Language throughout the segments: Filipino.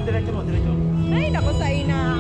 diretso mo, diretso. Ay, naku sa ina.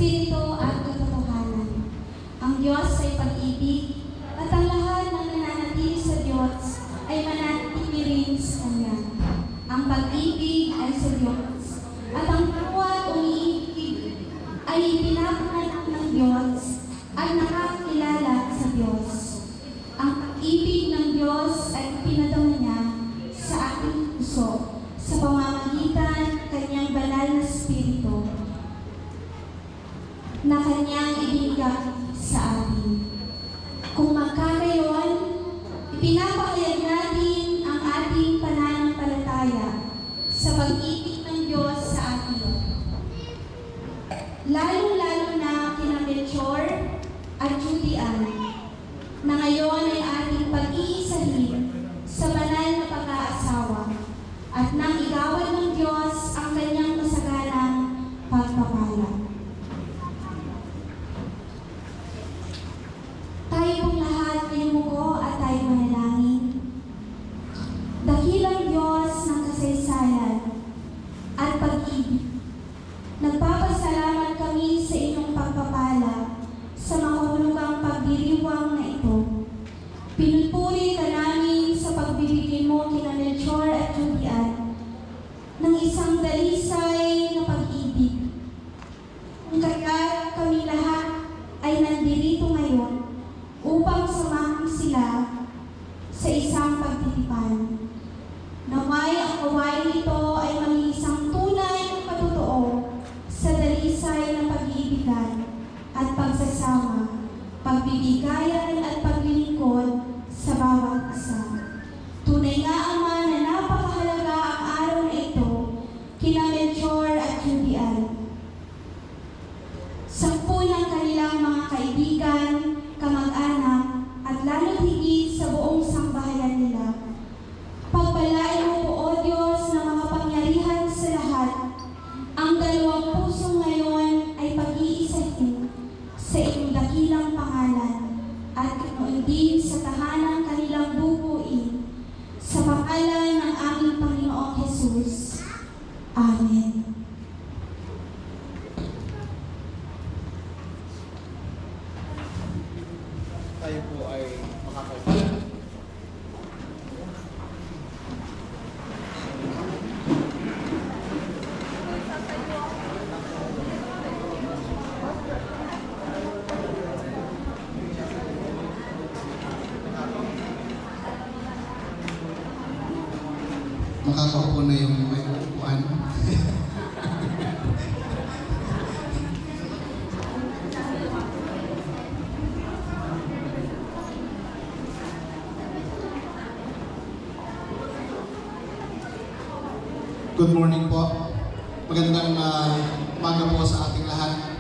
Espiritu at katotohanan. Ang Diyos ay pag-ibig at ang lahat ng nananatili sa Diyos ay mananatili rin sa Kanya. Ang pag-ibig ay sa Diyos at ang bawat umiibig ay ipinapanganak ng Diyos at nakakilala sa Diyos. Ang pag-ibig ng Diyos ay pinadama niya sa ating puso sa pamamagitan Kanyang banal na Espiritu na Kanyang ibinigay sa atin. Kung magkagayon, ipinapahayag natin ang ating pananampalataya sa pag-ibig ng Diyos sa atin. Lalo-lalo na kina Melchor at Judy Ann, na ngayon ay ating pag-iisahin sa banal na pag-aasawa at nang igawan ng Diyos ang Kanyang masaganang pagpapala. Tayo pong lahat ay umuko at tayo manalangin. Dakilang Diyos ng kasaysayan at pag-ibig, nagpapasalamat kami sa inyong pagpapala sa makahulugang pagdiriwang na ito. Pinupuri ka namin sa pagbibigay mo kina Melchor at Judy Ann ng isang dalisay na pag-ibig. Kung kaya kami lahat ay nandirito ngayon upang samahan sila sa isang pagtitipan. Naway ang gawain nito ay maging isang tunay na patotoo sa dalisay na pag-iibigan at pagsasama, pagbibigayan at paglilingkod sa bawat isa. Tunay nga, Ama, na napakahalaga ang araw na ito kina Melchor at Judy Ann. Sampu ng kanilang mga kaibigan, kamag-anak, at lalo't higit sa buong sambahayan nila. Pagpalain mo po, O Diyos, na makapangyarihan sa lahat, ang dalawang puso ngayon ay pag-iisahin sa iyong dakilang pangalan at ganoon din sa tahanang kanilang bubuin sa pangalan ng aming Panginoong Jesus. Amen. Tayo po ay makakaupo. Makakaupo na yung may upuan. Good morning po. Magandang umaga po sa ating lahat.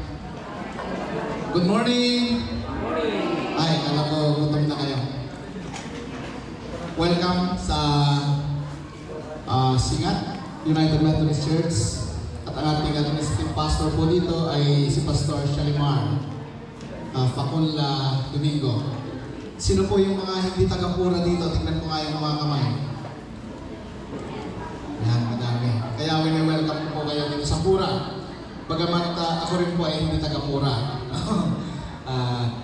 Good morning! Ay, alam ko, gutom na kayo. Welcome sa Singat United Methodist Church. At ang ating administrative pastor po dito ay si Pastor Shalimar Faconla Domingo. Sino po yung mga hindi taga-Pura dito? Tingnan ko nga yung mga kamay. Yan, madami. Kaya welcome po kayo dito sa Pura. Bagamat ako rin po ay hindi taga-Pura. At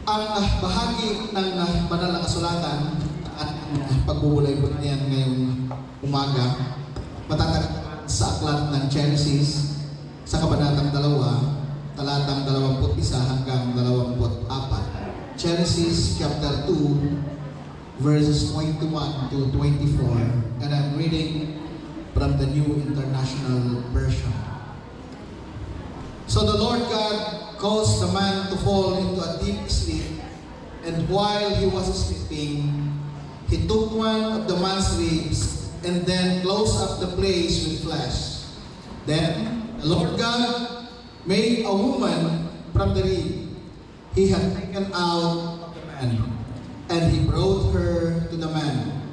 ang bahagi ng banal na kasulatan at pagbubulay po niyan ngayong umaga, matatagpuan sa aklat ng Genesis sa kabanatang 2, talatang 21 hanggang 24. Genesis chapter 2, verses 21 to 24, and I'm reading from the New International Version. So the Lord God caused the man to fall into a deep sleep, and while he was sleeping, he took one of the man's ribs and then closed up the place with flesh. Then the Lord God made a woman from the rib he had taken out of the man, and he brought her to the man.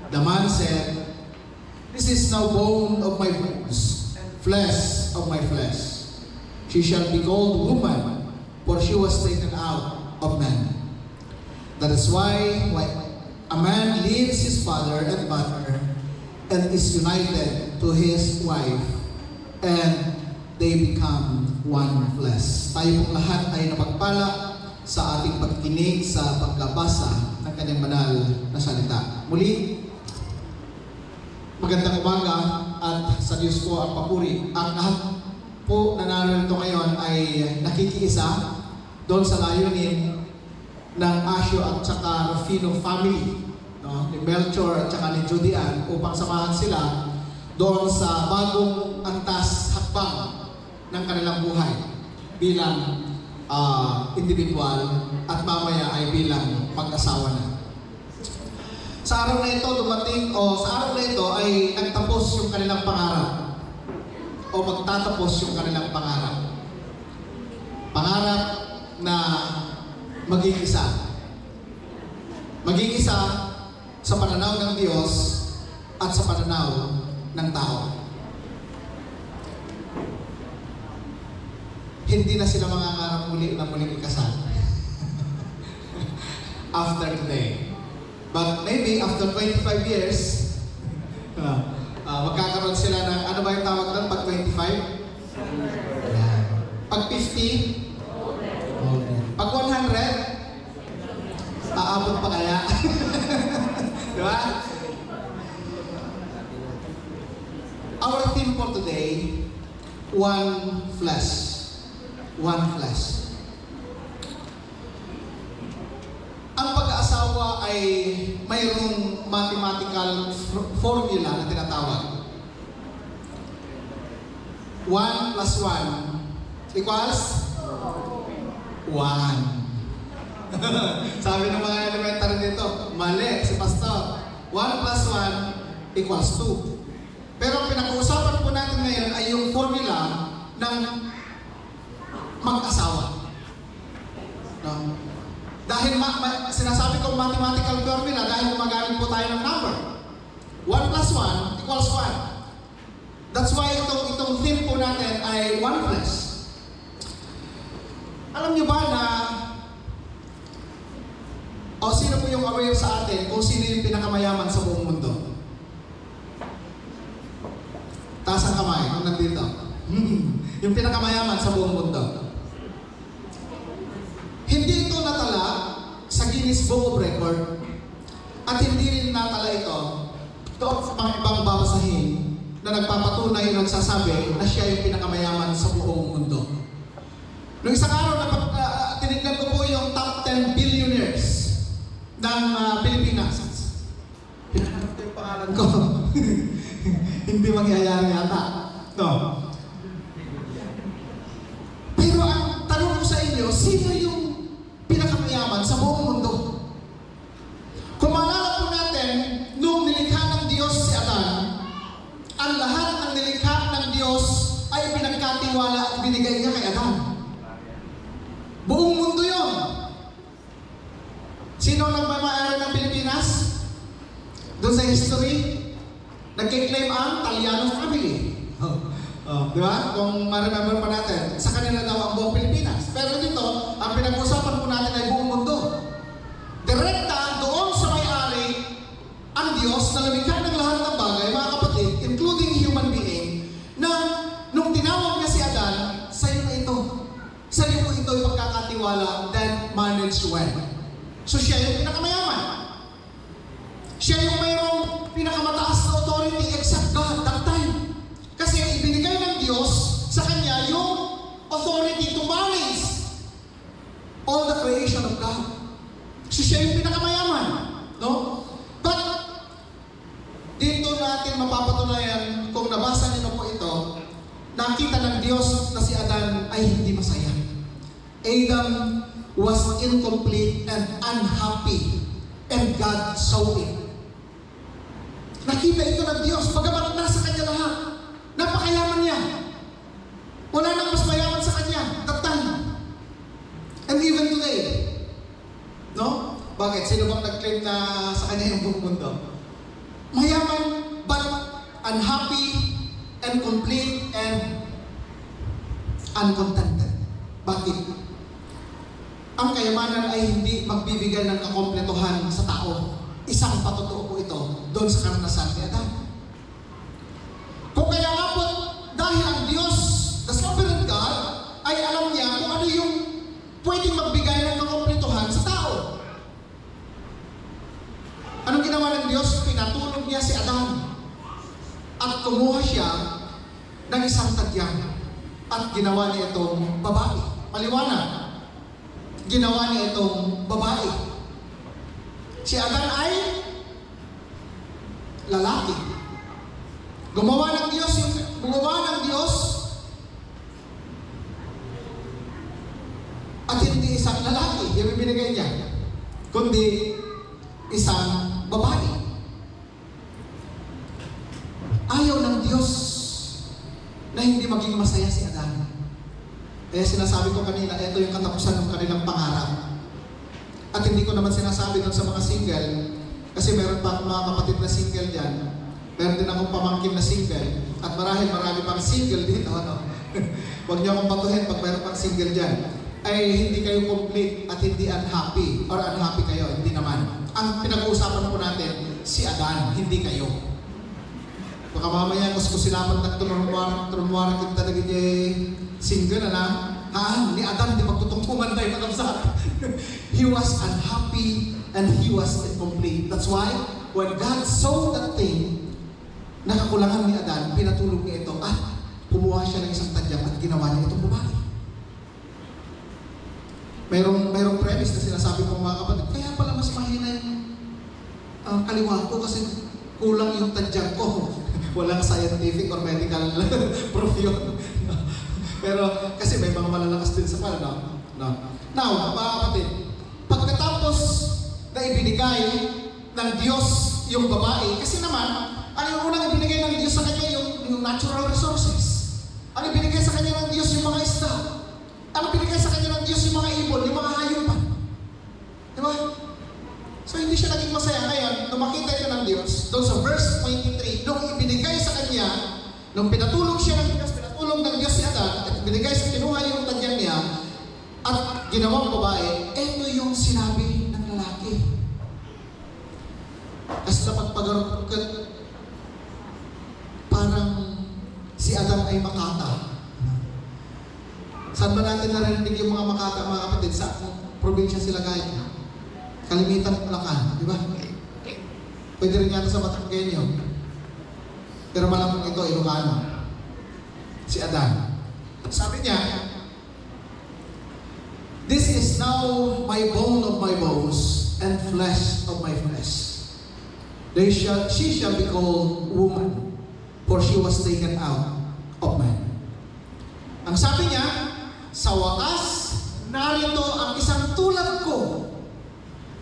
The man said, "This is now bone of my bones and flesh of my flesh. She shall be called woman, for she was taken out of man." That is why a man leaves his father and mother and is united to his wife, and they become one flesh. Tayo pong lahat ay napagpala sa ating pagkinig sa pagkabasa ng kanyang banal na salita. Muli, magandang umaga at sa Diyos po ang papuri. Ang lahat po na narito ngayon ay nakikiisa doon sa layunin ng Asio at saka Rufino family, no? Ni Melchor at saka ni Judy Ann, upang samahan sila doon sa bagong antas hakbang ng kanilang buhay bilang individual at mamaya ay bilang mag-asawa na. Sa araw na ito sa araw na ito ay nagtapos yung kanilang pangarap o magtatapos yung kanilang pangarap. Pangarap na maging isa. Maging isa sa pananaw ng Diyos at sa pananaw ng tao. Hindi na sila mangangarap muli na muling ikasal. After today. But maybe after 25 years, magkakaroon sila ng, ano ba yung tawag doon pag 25? Pag 50? Pag 100? Aabot pa kaya? Diba? Our theme for today, one flesh. One flesh. Ang pag-aasawa ay mayroong mathematical formula na tinatawag. 1 plus 1 equals 1. Sabi ng mga elementary dito, mali si pastor. 1 plus 1 equals 2. Pero ang pinag-uusapan po natin ngayon ay yung formula ng mag-asawa. No? Dahil sinasabi kong mathematical formula dahil gumagamit po tayo ng number. 1 plus 1 equals 1. That's why itong theme po natin ay one flesh. Alam niyo ba na sino po yung aware sa atin kung sino yung pinakamayaman sa buong mundo? Taas ang kamay kung nandito. Yung pinakamayaman sa buong mundo. Hindi ito natala sa Guinness Book of Record at hindi rin natala ito doon sa mga ibang babasahin na nagpapatunay o nagsasabi na siya yung pinakamayaman sa buong mundo. Noong isang araw na tinignan ko po yung top 10 billionaires ng Pilipinas. Pinanap ko yung pangalan ko. Hindi mangyayari yata. No. Pero ang tanong ko sa inyo, sino yung pinakamayaman sa buong mundo? Kung maalala po natin, nung nilikha ng Diyos si Adan, ang lahat ng nilikha ng Diyos ay pinagkatiwala at binigay niya kay Adan. Buong mundo yun. Sino ang nagmamayari ng Pilipinas? Doon sa history, nagkiklaim ang Taliano family. Di ba? Kung ma-remember pa natin, sa kanila daw ang buong Pilipinas. Pero dito, ang pinag-usapan po natin ay buong mundo. Direkta doon sa may-ari ang Diyos na lumikha ng lahat ng bagay, mga kapatid, including human being, na nung tinawag niya si Adan, sa'yo na ito. Sa'yo po ito yung pagkakatiwala, then manage well. So siya yung pinakamayaman. Siya yung mayroong pinakamataas na authority except God that time. Kasi ibinigay ng Diyos sa kanya yung authority to manage all the creation of God. So siya yung pinakamayaman. No? But dito natin mapapatunayan, kung nabasa niyo na po ito, nakita ng Diyos na si Adan ay hindi masaya. Adam was incomplete and unhappy, and God saw it. Nakita ito ng Diyos, bagamat nasa kanya lahat. Napakayaman niya. Wala nang mas mayaman sa kanya, that time. And even today. No? Bakit? Sino bang nag-claim na sa kanya yung buong mundo? Mayaman, but unhappy, and complete, and uncontented. Bakit? Ang kayamanan ay hindi magbibigay ng kakompletuhan sa tao. Isang patotoo po ito doon sa karanasan ni Adan. Kung kaya nga po, dahil ang Diyos, the sovereign sa tadyang at ginawa niya itong babae. Paliwanag. Ginawa niya itong babae. Si Adan ay lalaki. Gumawa ng Diyos at hindi isang lalaki yung ibinigay niya, kundi isang babae. Ayaw ng Diyos na hindi maging masaya si Adan. Kaya sinasabi ko kanina, ito yung katapusan ng kanilang pangarap. At hindi ko naman sinasabi doon sa mga single, kasi meron pa akong mga kapatid na single dyan. Meron din akong pamangkin na single. At marami pang single dito. Huwag niyo akong batuhin pag meron pang single dyan. Ay hindi kayo complete at hindi unhappy. Or unhappy kayo, hindi naman. Ang pinag-uusapan po natin, si Adan, hindi kayo. Baka mamaya, mas kusilapan na tunumwara kita na ganyan single na ni Adan, di magtutungkungan tayo makamsa. He was unhappy and he was incomplete. That's why, when God saw that thing, nakakulangan ni Adan, pinatulog niya ito at kumuha siya ng isang tadyang at ginawa niya itong babae. Mayroong premise na sinasabi ko mga kapatid, kaya pala mas mahina yung kaliwa ko kasi kulang yung tadyang ko. Walang scientific or medical proof yun. Pero kasi may mga malalakas din sa pala, no? Now, mga kapatid, pagkatapos na ibinigay ng Diyos yung babae, kasi naman, ano yung unang ibinigay ng Diyos sa kanya? Yung natural resources. Ano ibinigay sa kanya ng Diyos? Yung mga isda. Ano binigay sa kanya ng Diyos? Yung mga ibon, yung mga hayop pa. Di ba? So hindi siya naging masaya. Ngayon, nung makita ito ng Diyos, doon sa verse 23, nung ibinigay sa kanya, nung pinatulong siya ng Diyos, pinatulong ng Diyos si Adan, at binigay sa kinuha yung tadyang niya, at ginawang babae, ito yung sinabi ng lalaki. Kasi napagpagarapan, parang si Adan ay makata. Saan ba natin narinig yung mga makata, mga kapatid? Sa probinsya sila gaya. Kalimitan Bulacan, di ba? Pwede rin yata sa Batanggenyo. Pero malamang ito, Ilocano. Si Adan. Sabi niya, "This is now my bone of my bones and flesh of my flesh. She shall be called woman, for she was taken out of man." Ang sabi niya, sa wakas, narito ang isang tulad ko.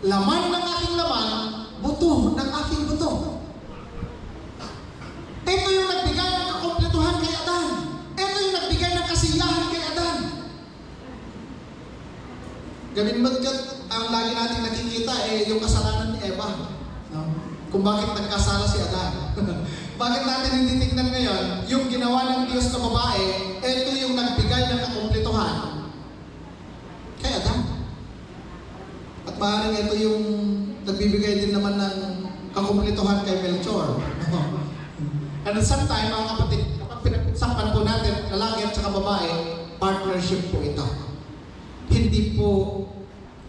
Laman ng aking laman, buto ng aking buto. Ito yung nagbigay ng kakumpletuhan kay Adan. Ito yung nagbigay ng kasiyahan kay Adan. Ganun ba't ang lagi natin nakikita yung kasalanan ni Eva. No? Kung bakit nagkasala si Adan. Bakit natin hindi tignan ngayon, yung ginawa ng Diyos na babae, ito yung nagbigay ng kakumpletuhan kay Adan. At maaaring ito yung nagbibigay din naman ng kakumpletuhan kay Melchor. At at some time, mga kapatid, kapag pinag-usapan po natin, lalaki at saka babae, partnership po ito. Hindi po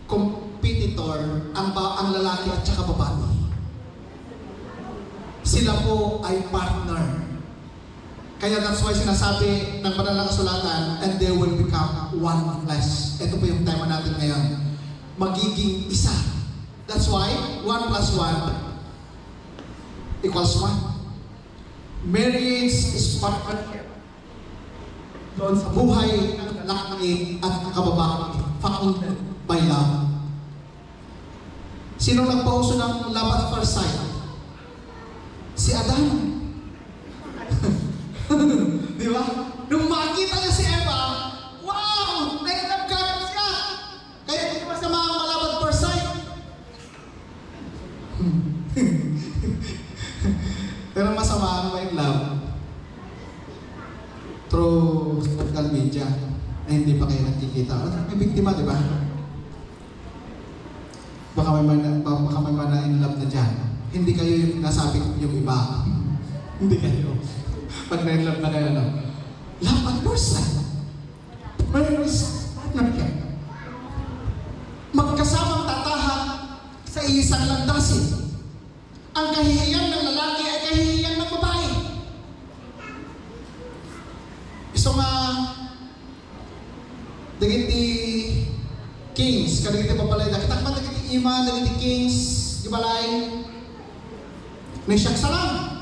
competitor ang lalaki at saka babae. Sila po ay partner. Kaya that's why sinasabi ng banal na kasulatan, and they will become one flesh. Ito po yung tema natin ngayon. Magiging isa. That's why 1 + 1 = 1. Marriage is partnership. Doon sa buhay ng lalaki at kababae, founded by love. Sino nagpauso ng love at first sight? Si Adan. Di ba? Nung makita niya si Eva, wow! Na-love ka siya! Kaya hindi masama ang love at first sight. Pero masama ang may love through social media na hindi pa kayo nagkikita. May biktima, di ba? Baka may in love na dyan. Hindi kayo yung nasabi yung iba. Hindi kayo. Pag na in love na kayo, no? Love at first sight. Partnership. Magkasamang tatahak sa isang landasin. Ang kahihiyan ng lalaki ay kahihiyan ng babae. So nga, dagiti kings, kadagiti papalay, nakitakman dagiti ima, dagiti kings, di balay, may siyak salam.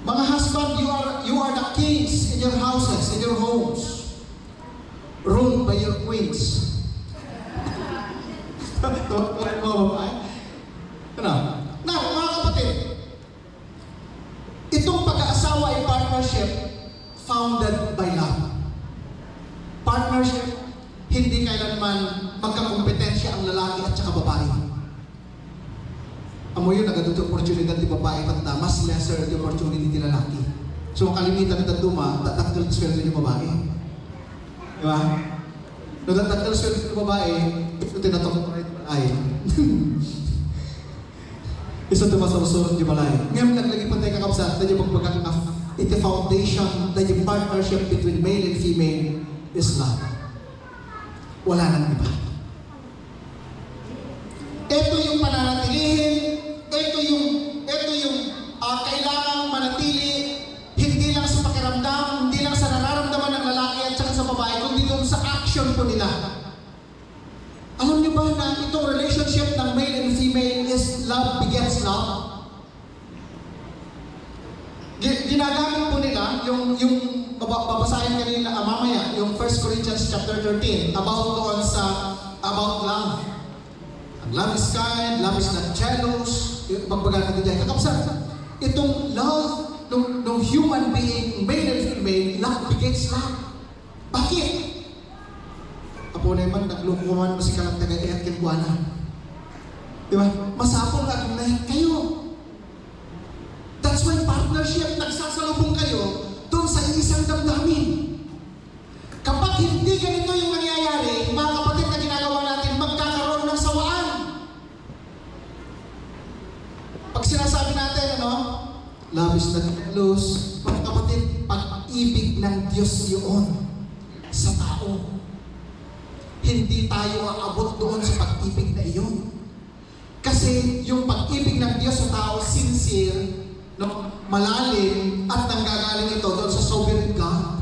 Mga husband, you are the kings in your houses, in your homes, ruled by your queens. Ano? Na, mga kapatid, itong pag-aasawa ay partnership founded by love. Partnership, hindi kailanman magkakompetensya ang lalaki at saka babae. Amo yun, nagaduto opportunity di babae at mas lesser the opportunity di lalaki. So, ang kalimitan ng duma, tatakal sweldo yung babae. Di ba? Nung tatakal sweldo yung babae, ito tinatong ko ay. Isa tumasarusurot yung balay. Ngayon, naglagi pa tayo kakapsat, na yung pagbagang iti foundation, na yung partnership between male and female is love. Wala nang iba. Ito yung pananatilihin, ito yung kailangang manatili, hindi lang sa pakiramdam, hindi lang sa nararamdaman ng lalaki at saka sa babae, kundi doon sa action po nila. Alam niyo ba na itong relationship ng male and female is love begets love? Ginagamit po nila yung babasahin kanina mamaya, yung 1 Corinthians chapter 13 about love. Ang love is kind, love is not jealous. Magbagal natin dyan. Kakapsan, itong love ng human being, male and female, love begets love. Bakit? Apo naman, naglukuman mo si kalang taga-iat kinbuana. Di ba? Masapong nagnahit kayo. That's why partnership, nagsasalubong kayo doon sa isang damdamin. Kapag hindi ganito yung nangyayari, mga kapatid na ginagawa natin, magkakaroon ng sawaan. Pag sinasabi natin, love is not jealous, mga kapatid, pag-ibig ng Diyos yun sa tao. Hindi tayo aabot doon sa pag-ibig na iyon. Kasi yung pag-ibig ng Diyos sa tao, sincere, malalim, at nanggagaling ito doon sa sovereign God.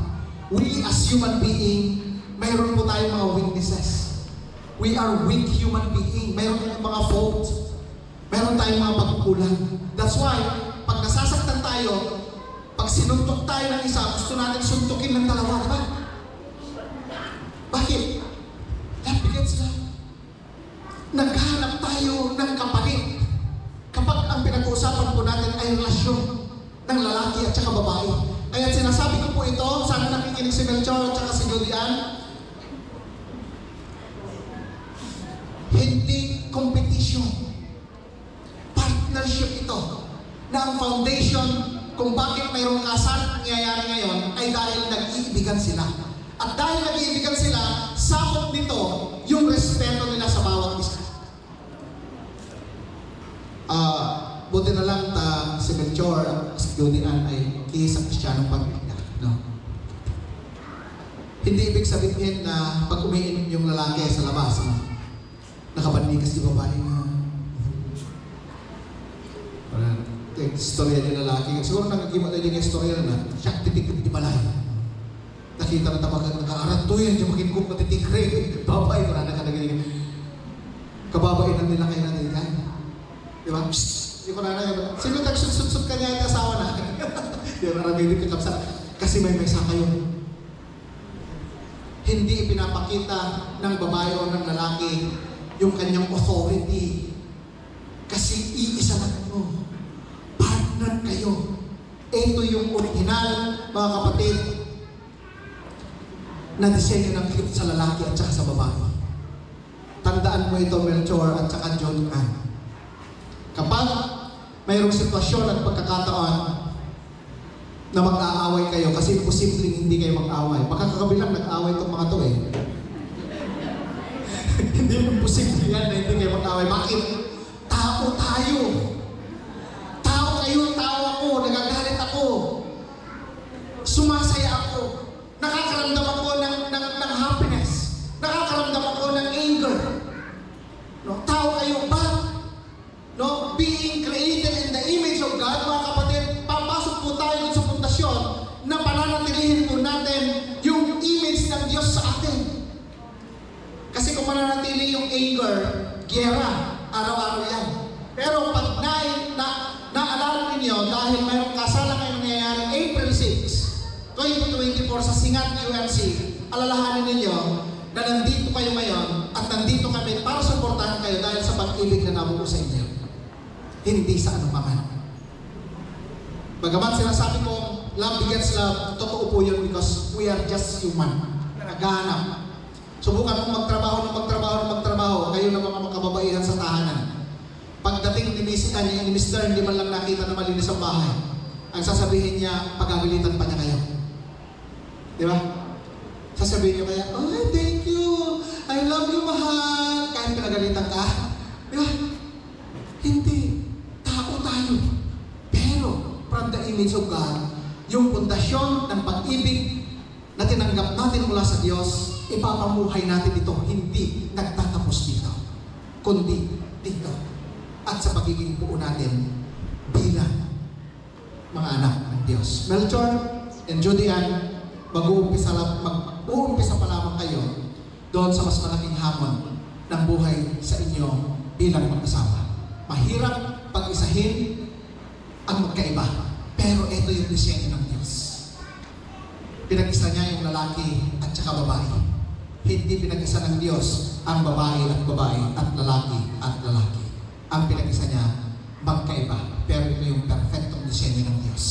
We as human being, mayroon po tayong mga weaknesses. We are weak human being. Mayroon tayong mga faults. Mayroon tayong mga pagkukulang. That's why, pag nasasaktan tayo, pag sinuntok tayo ng isa, gusto natin suntukin ng dalawa, diba? Bakit? Love begets love. Naghahanap tayo ng kapalit. Kapag ang pinag-uusapan po natin ay relasyon ng lalaki at saka babae. Kaya sinasabi ko po ito, sana nakikinig si Melchor at saka si Julian, hindi competition. Partnership ito. Na ang foundation kung bakit mayroong kasal nangyayari ngayon ay dahil nag-iibigan sila. At dahil nag-iibigan sila, sakop nito yung respeto nila sa bawat isa. Buti na lang si Melchor at si Julian ay sa Kristiyanong pamilya. No? Hindi ibig sabihin na pag umiinom yung lalaki sa labas, nakapanlikas di babae na. Istorya ng lalaki. Siguro nagagima tayo yung istorya na siya titig di balay. Nakita na tabagan nag-aarat to yan, yung makinig matitigre. Babay ko na nakanagaling. Kababain nila kayo natin yan. Di ba? Di ko na sino tag-sut-sut ka niya yung asawa na? Di ba narinig ka kapsa? Kasi may mesa kayo. Hindi ipinapakita ng babae o ng lalaki yung kanyang authority. Kasi iisa na kayo. Partner kayo. Ito yung original, mga kapatid, na disenyo ng gift sa lalaki at saka sa babae. Tandaan mo ito, Melchor at saka John Ann. Kapag mayroong sitwasyon at pagkakataon na mag-aaway kayo, kasi imposibleng hindi kayo mag-aaway. Makakakabilang nag-aaway itong mga to eh. Hindi imposible yan na hindi kayo mag-aaway. Bakit? Tao tayo. Tao kayo, tao ako, nagagalit ako. Sumasaya ako. Nakakaramdam ako ng happiness. Nakakaramdam ako ng anger. No? Tao kayo ba? No? Being created in the image of God, mga kapatid, papasok po tayo sa pundasyon na pananatilihin po natin yung image ng Diyos sa atin. Kasi kung mananatili yung anger, giyera, araw-araw yan. Pero pag naalala ninyo, dahil mayroong kasalang ngayon nangyayari April 6, 2024 sa Singat UMC, alalahanin ninyo na nandito kayo ngayon at nandito kami para suportahan kayo dahil sa pag-ibig na nabuo sa inyo. Hindi sa anupaman. Bagamat sinasabi ko, love begets love, totoo po yun because we are just human. Naghahanap. Subukan mong magtrabaho, kayo na mga makababaihan sa tahanan. Pagdating ni Mr. Hindi man lang nakita na malinis ang bahay. Ang sasabihin niya, pagagalitan pa niya kayo. Di ba? Sasabihin niyo kaya, oh, thank you, I love you, mahal. Kahit pinagalitan ka. Di ba? Hindi. Tao tayo. Pero, from the image of God, yung pundasyon ng pag-ibig na tinanggap natin mula sa Diyos, ipapamuhay natin ito. Hindi nagtatapos dito, kundi dito. At sa pagiging buo natin bilang mga anak ng Diyos. Melchor and Judy Ann, mag-uumpisa pa lamang kayo doon sa mas malaking hamon ng buhay sa inyo bilang mag-asawa. Mahirap pag-isahin ang magkaiba. Pero ito yung disenyo ng Diyos. Pinag-isa niya yung lalaki at saka babae. Hindi pinag-isa ng Diyos ang babae at lalaki at lalaki. Ang pinag-isa niya, magkaiba. Pero ito yung perfectong disenyo ng Diyos.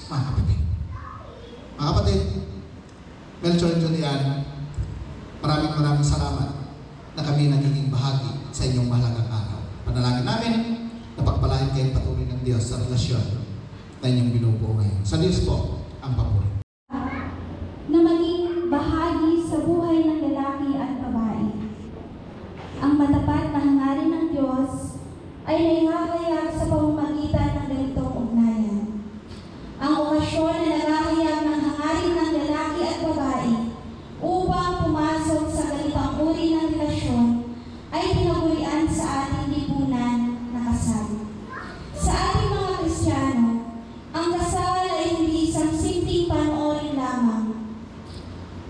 Mga kapatid. Mga kapatid, Melchor and Judy Ann, maraming salamat na kami nagiging bahagi sa inyong mahalagang araw. Panalangin namin na pagpalain kayong patuloy ng Diyos sa relasyon na inyong binubuo ngayon. Sa Diyos po, ang papuri. Na maging bahagi sa buhay ng lalaki at babae. Ang matapat na hangarin ng Diyos ay naihahayag sa pamamagitan ng ganitong ugnayan. Ang okasyon na nagahayag ng hangarin ng lalaki at babae upang pumasok sa ganitong uri ng relasyon ay tinagurian sa ating lipunan na kasal. Sa ating mga Kristiyano, ang kasal ay hindi isang simpleng panoorin lamang.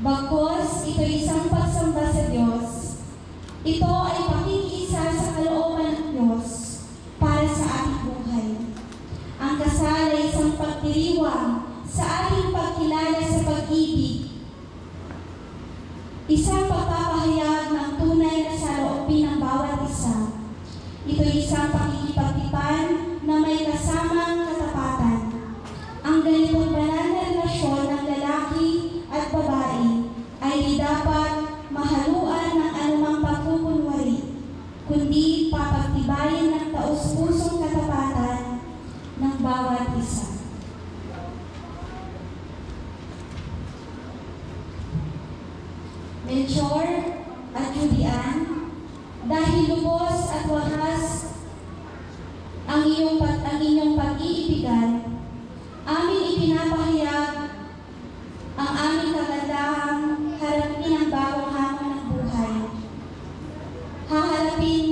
Bagkus, ito ay isang pagsamba sa Diyos. Ito ay pakikiisa sa kalooban ng Diyos para sa ating buhay. Ang kasal ay isang pagdiriwang sa ating pagkilala sa pag-ibig. Isang pagpapahayag ng tunay na saloobin ng bawat isa. Ito ay isang pakikipagtipan na may kasamang katapatan. Ang ganitong banal na relasyon ng lalaki at babae ay di dapat mahaluan ng anumang pagkukunwari, kundi papagtibayin ng taus-pusong katapatan ng bawat isa. Melchor at Judy Ann, dahil lubos at wakas ang inyong pag-iibigan, amin ipinapahayag ang aming kagandahang harapin ang bagong hamon ng buhay. Haharapin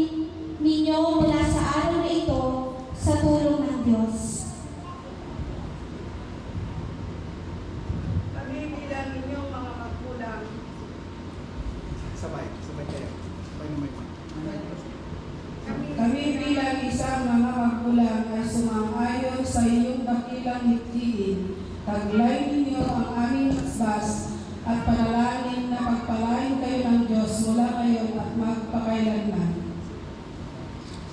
ninyo mula sa araw na ito sa tulong ng Diyos. Kami bilang inyong mga magulang, Sabay kayo. Sabay na may kami bilang isang mga magulang ay sumang-ayon sa inyong dakilang higtilin. Taglay ninyo ang aming asbas at panalangin na pagpalain kayo ng Diyos mula ngayon at magpakailanman.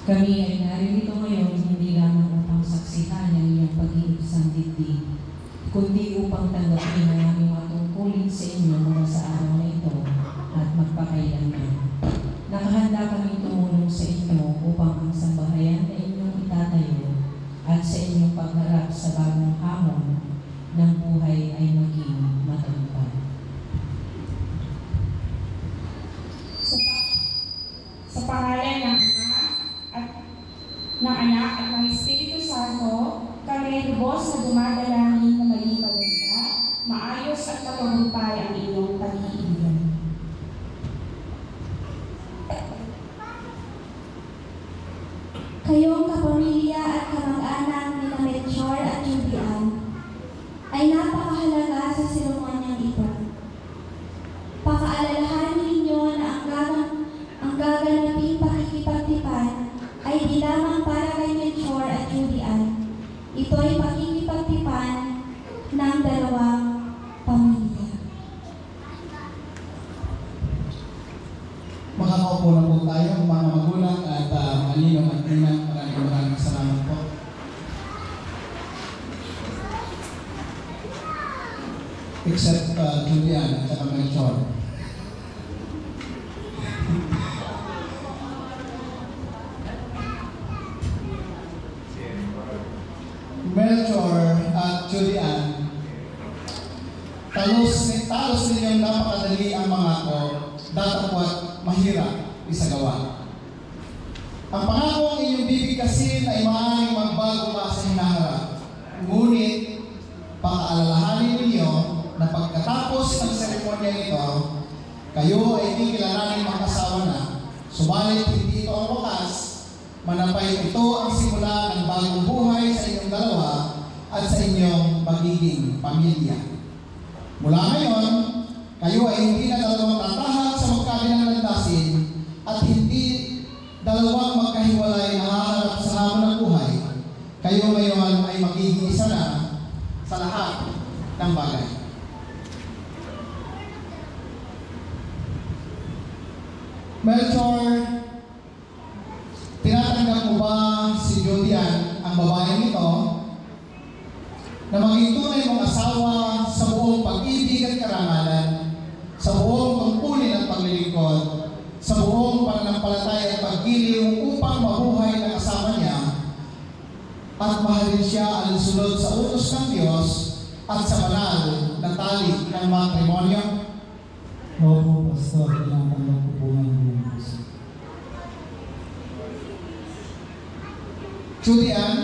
Kami ay naririto ngayon hindi lamang upang saksihan ang iyong pag-iibig dibdib, kundi upang tanggapin ang aming matungkulin sa inyo mula sa araw na ito at magpakailanman. Nakahanda kami tumulong sa inyo upang ang sambahayan na inyong itatayo at sa inyong pagharap sa bagong hamon ng buhay ay maging matagumpay. Sa pangalan ng Anak at ng Espiritu Santo, kami lubos na dumadalangin na maging maganda, maayos at matagumpay ang inyong pag-iibigan. Kayong kapamilya at kamag-anak ni Melchor at Judy Ann ay napakahalaga sa seremonyang ito. Makaupo na po tayo, mga magulang at mga ninong at ninang. Maraming salamat po. Except Julian at saka Melchor. Melchor at Julian, talos ninyong napakadali ang mga ko, datapwat mahirap isagawa. Ang pangako ang inyong bibigkasin ay maaaring magbago pa sa hinaharap. Ngunit, pakaalalahanin ninyo na pagkatapos ng seremonya ito, kayo ay kikilalanin mag-asawa na, subalit hindi ito ang wakas, manapay ito ang simula ng bagong buhay sa inyong dalawa at sa inyong magiging pamilya. Mula ngayon, kayo ay hindi na dalawang tatahak sa magkabilang landasin at hindi dalawang magkahiwalay na haharap sa hamon ng buhay. Kayo ngayon ay magiging isa na sa lahat ng bagay. Melchor, tinatanggap mo ba si Julian, ang babaeng ito, na maging tunay mong asawa sa buong pag-ibig at karangalan, sa buong tungkulin at paglilingkod, sa buong pananampalataya at paggiliw upang mabuhay ng kasama niya at mahalin siya alinsunod sa utos ng Diyos at sa banal na tali ng matrimonyo? Opo, Pastor, tinatanggap ko po ng buong puso. Julian,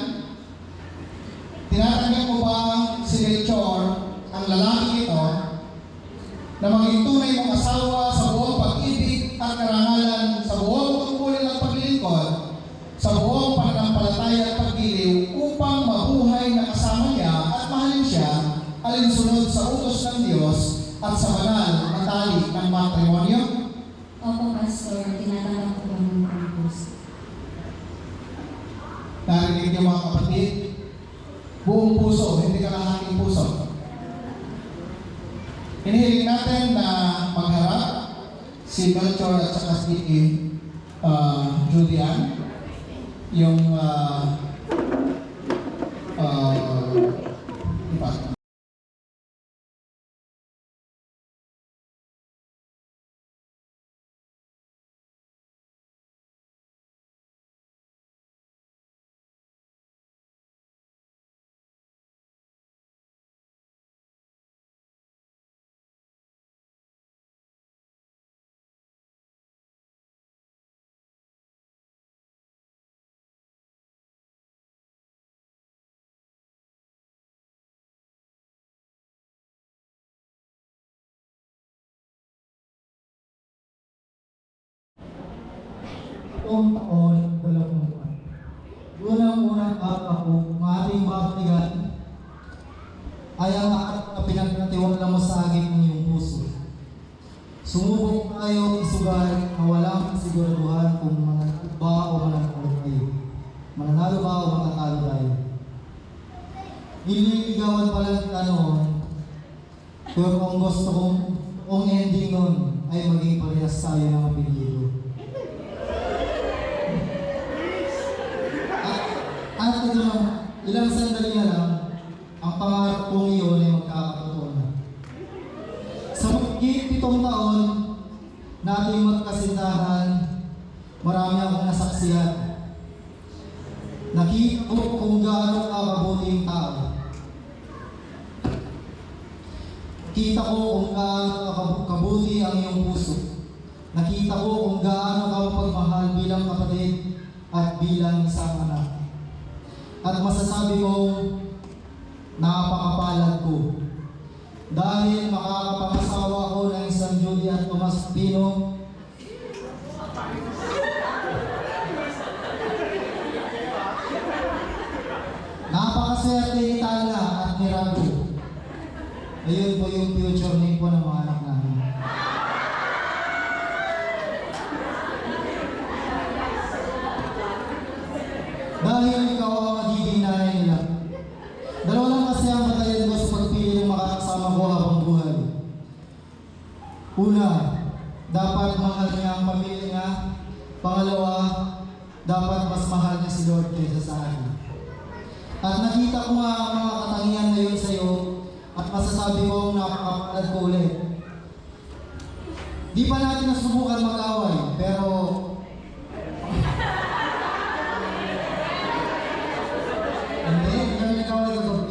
tinatanggap mo ba si Melchor, ang lalaki ito, na maging tunay mong asawa sa buong pag-ibig at karangalan, sa buong tungkulin at paglilingkod, sa buong pananampalataya at paggiliw upang mabuhay na kasama niya at mahalin siya alinsunod sa utos ng Diyos at sa banal na tali ng matrimonyo? Opo, Pastor, tinatanggap ko ng buong puso. Narinig niyo mga kapatid? Buong puso, hindi kalahating puso. Hinihiling natin na magharap si Melchor at saka si Julian, yung iba. Itong taon, 2 buwan. Unang-unang ako, ng ating matigan, ay ang akat na pinagkatiwala mo sa agit ng iyong puso. Sumubok tayo isugal na walang siguraduhan kung mananalo ba o mananalo tayo. Mananalo ba o matatalo tayo. Nililigawan pala ng tanong, pero kung gusto kong ending nun ay maging parehas tayo ng apelido. At ito lang, ilang sandali na lang, ang pangarap kong iyon ay magkakatotoo na. Sa magiging 7 taon na ating magkasintahan, marami akong nasaksihan. Nakita ko kung gaano kabuting tao. Nakita ko kung gaano kabuti ang iyong puso. Nakita ko kung gaano ka mapagmahal bilang kapatid at bilang isang anak. At masasabi ko, napakapalad ko. Dahil makakapangasawa ko ng isang Julian Tomas Pino, napakaswerte ni Tala at ni Rago. Ayun po yung future name po ng mga anak namin. Dahil ikaw ang magiging nanay nila. Dalawa lang kasi ang batayan ko sa pagpili ng makakasama ko habang buhay. Una, dapat mahal niya ang pamilya niya. Pangalawa, dapat mas mahal niya si Lord kaysa sa akin. At nakita ko nga ang mga katangian na yun sa iyo at masasabi ko napakapalad ko ulit. Di pa natin nasubukan mag-away, pero hindi kami nag-away kapag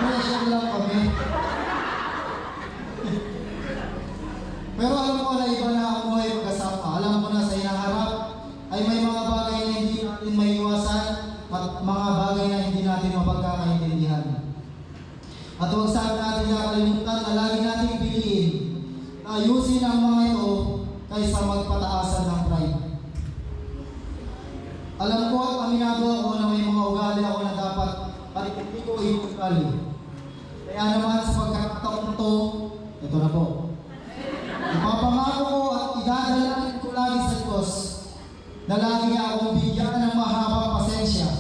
pressure lang kami. Pero alam ko na iba na ang buhay magkasama. Alam ko na sa inaharap ay may mga bagay na hindi natin maiiwasan at mga bagay na hindi natin mapagkakaintindihan. At huwag saan natin nakalimutan na lagi nating piliin na ayusin ang mga ito kaysa magpataasan ng pride. Alam ko at aminado ako na may mga ugali ako na dapat at hindi ko iugali. Kaya naman sa pagkakataon ito, ito na po. Ipapangako ko at idadalangin ko lagi sa Diyos na lagi niya akong bigyan ng mahabang pasensya.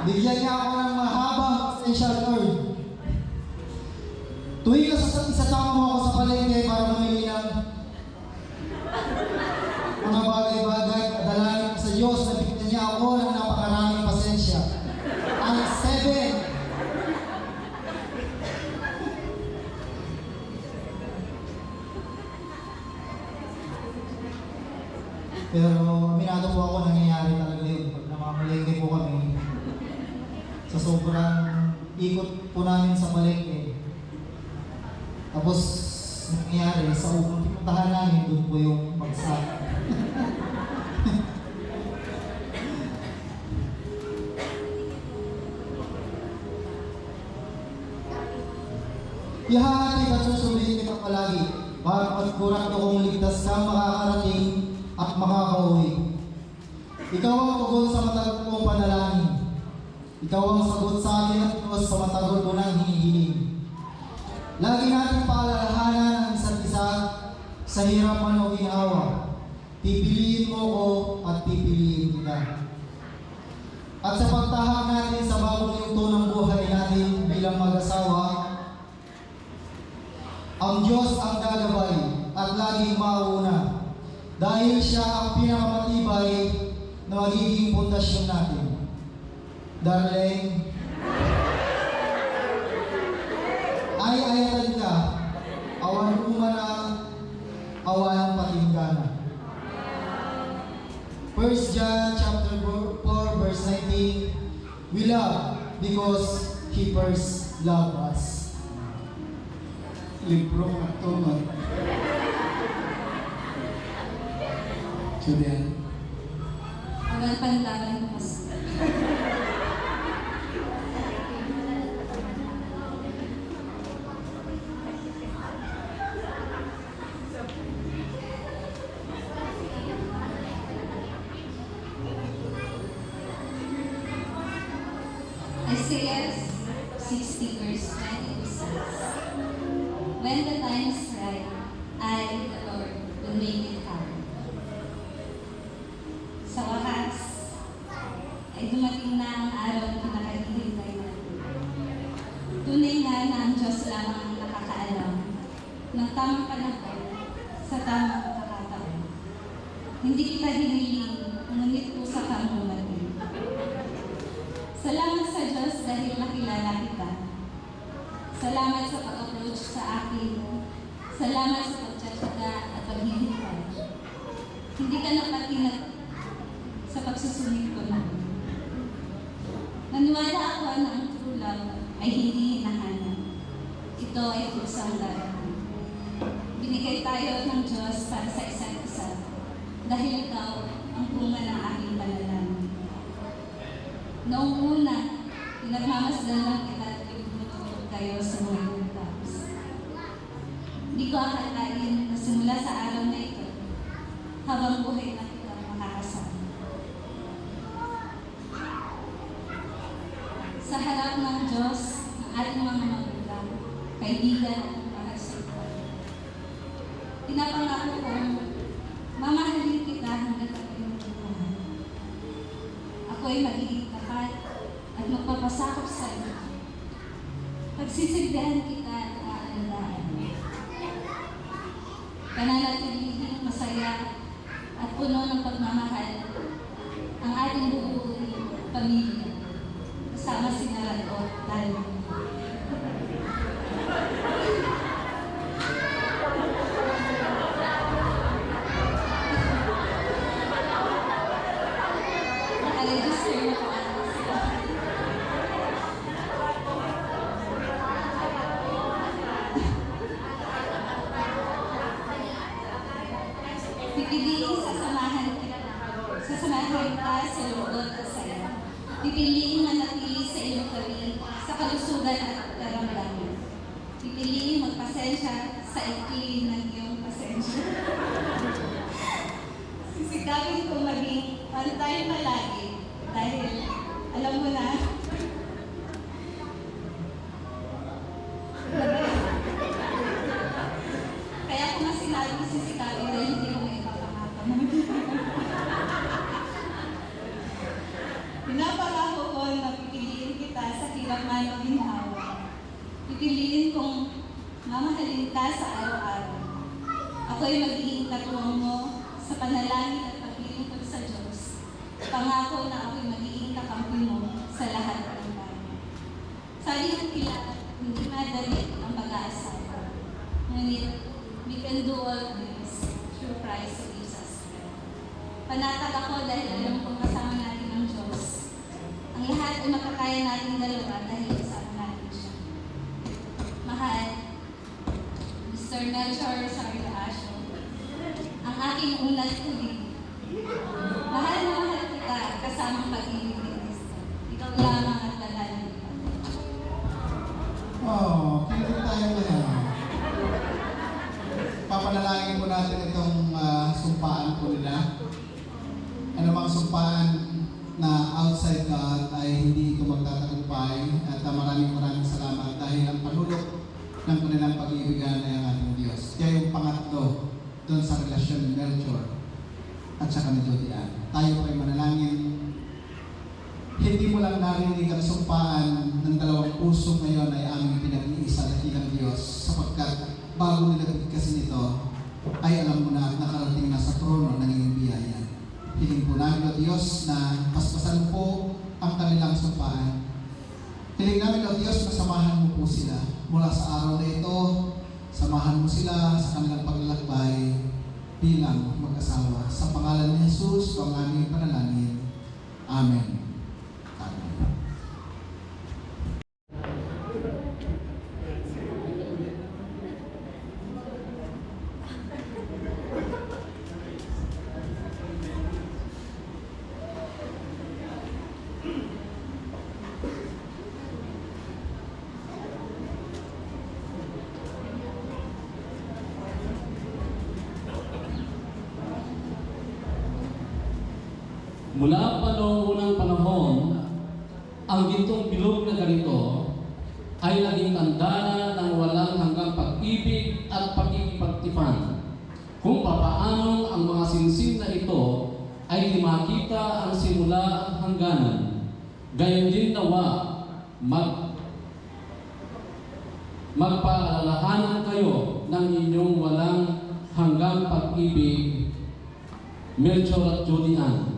Bigyan niya ako ng mahabang pasensya, Lord. Tuwing isasama mo ako sa palengke para mamili ng mga bagay-bagay, dalangin ko sa Diyos na bigyan niya ako ng napakaraming pasensya. Ang 7. Pero aminado po ako nangyayari talaga yun. Pag namamalengke po kami, sa sobrang ikot po namin sa palengke. Tapos, nangyayari, sa unang pinuntahan namin, doon po yung pagsak. Ihahati at susulitin kita palagi para pagkurang kung ligtas kang makakarating at makakauwi. Ikaw ang tugon sa matagal kong panalangin. Ikaw ang sagot sa akin at Diyos sa matagal ko nang hinihiling. Lagi natin paalalahanan ang isa't isa sa hirap man o ginawa. Pipiliin mo ko at pipiliin kita. At sa pagtahak natin sa bagong yugto ng buhay natin bilang mag-asawa, ang Diyos ang gagabay at laging mauna dahil Siya ang pinakamatibay na magiging pundasyon natin. Darling, ay-ayatan ka, awan umana, awan patinggana. 1 John chapter 4 verse 19, we love because He first loved us. Libro at tuman. Julian. Awan panlaban ko mas. Isaiah 60 verse 20 says, when the time is right, I, the Lord, will make it happen. Sa wakas, ay dumating na ang araw na pinakahihintay natin. Tunay nga na ang Diyos lamang ang nakakaalam ng tamang panahon sa tamang pagkakataon. Hindi kita hiniling, ngunit pusa kang dumating. Salamat sa Diyos dahil nakilala kita. Salamat sa pag-approach sa akin. Salamat sa pagtsatsaga at paghihintay. Hindi ka napatinag sa pagsusunod ko na. Naniwala ako na ang true love ay hindi hinahanap. Ito ay kusang darating. Binigay tayo ng Diyos para sa isa't isa dahil ikaw ang bunga ng aking panalangin. Noong una, pinagmamasdan lang kita at pinutulog kayo sa mga tapos. Hindi ko akalain na simula sa araw na ito, habang buhay na kita makakasama. Sa harap ng Diyos, ng ating mga magulang, kaibigan at mga sa ito, Pinapangako kong mamahalin kita hanggang ako yung buhay. Ako ay magiging tapat at magpapasakop sa iyo. Pagsisilbihan kita at aalagaan. Pananatiling masaya at puno ng pagmamahal ang ating bubuing pamilya kasama si Narad o Talo. Nakaregister na po ang sila. Pipiliin sasamahan ka sa lungkot at saya. Pipiliin manatili sa iyong tabi sa kalusugan at karamdaman. Pipiliin magpasensya sa ikli ng iyong pasensya. Sisikapin kong maging pantay palagi dahil alam mo na, kaya kung nga sinabi sisikapin dahil hindi mo may ipapangako. Pinapangako ko na pipiliin kita sa hirap man o ginhawa. Pipiliin kong mamahalin ka sa araw-araw. Ako'y magiging katuwang mo sa panalangin at paglilingkod sa Diyos. Pangako na ako'y magiging kakampi mo sa lahat ng bagay. Sabi ng kilala, hindi madali ang pag-aasawa. Ngunit, we can do all this through Christ who gives us strength. Panatag ako dahil alam kong kasama natin ang Diyos. Ang lahat ay makakaya nating dalawa dahil kasama natin siya. Mahal, Mr. Melchor Rosario Asho, ang aking unang tulig. Mahal na mahal kita kasamang pag-ibig ni Cristo. Ikaw lamang at dalalan kita. Oh, kilig tayo ngayon. Papanalangin po natin itong sumpaan po nila. Ano bang sumpaan na outside God ay hindi ito magtatagumpay at maraming salamat dahil ang panulok ng kanilang pag-iibigan ay ang ating Diyos. Kaya yung pangatlo doon sa relasyon ni Melchor at saka ni Jody Ann. Tayo po ay manalangin. Hindi mo lang narinig ang sumpaan ng dalawang puso ngayon ay aming pinag-iisa dakilang Diyos sapagkat bago nilagay kasi nito ay alam mo na at nakarating na sa trono ng iyong biyaya. Hiling po namin, O Diyos, na paspasan po ang kanilang sumpaan. Hiling namin, O Diyos, na samahan mo po sila mula sa araw na ito. Samahan mo sila sa kanilang paglalakbay bilang mag-asawa. Sa pangalan ni Jesus, ang aming panalangin. Amen. Amen. Mula pa noong unang panahon, ang gintong bilog na ganito ay naging tanda ng walang hanggang pag-ibig at pagkikipagtipan. Kung papaano ang mga sinsing na ito ay di makita ang simula at hangganan. Gayon din nawa, magpaalalahanan kayo ng inyong walang hanggang pag-ibig, Melchor at Jody Ann,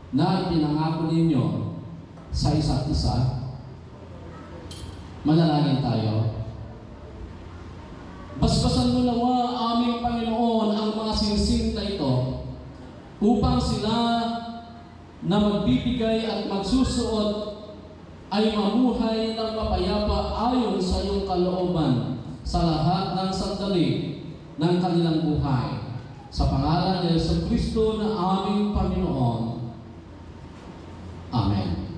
na pinangako ninyo sa isa't isa. Manalangin tayo. Basbasan mo nawa, aming Panginoon, ang mga singsing na ito upang sila na magbibigay at magsusuot ay mamuhay ng mapayapa ayon sa iyong kalooban sa lahat ng sandali ng kanilang buhay. Sa pangalan ni Yesu Kristo na aming Panginoon. Amen.